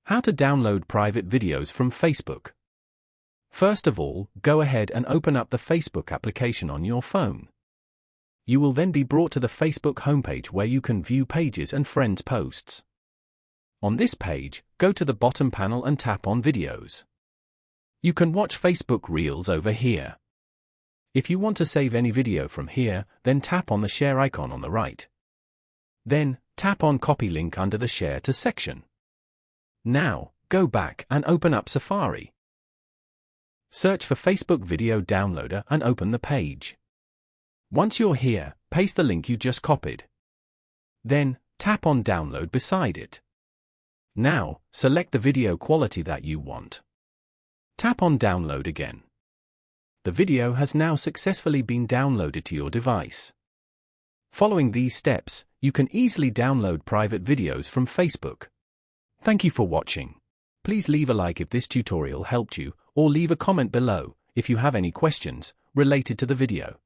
How to download private videos from Facebook. First of all, go ahead and open up the Facebook application on your phone. You will then be brought to the Facebook homepage where you can view pages and friends' posts. On this page, go to the bottom panel and tap on Videos. You can watch Facebook Reels over here. If you want to save any video from here, then tap on the share icon on the right. Then, tap on Copy Link under the Share to section. Now, go back and open up Safari. Search for Facebook Video Downloader and open the page. Once you're here, paste the link you just copied. Then, tap on Download beside it. Now, select the video quality that you want. Tap on Download again. The video has now successfully been downloaded to your device. Following these steps, you can easily download private videos from Facebook. Thank you for watching. Please leave a like if this tutorial helped you, or leave a comment below if you have any questions related to the video.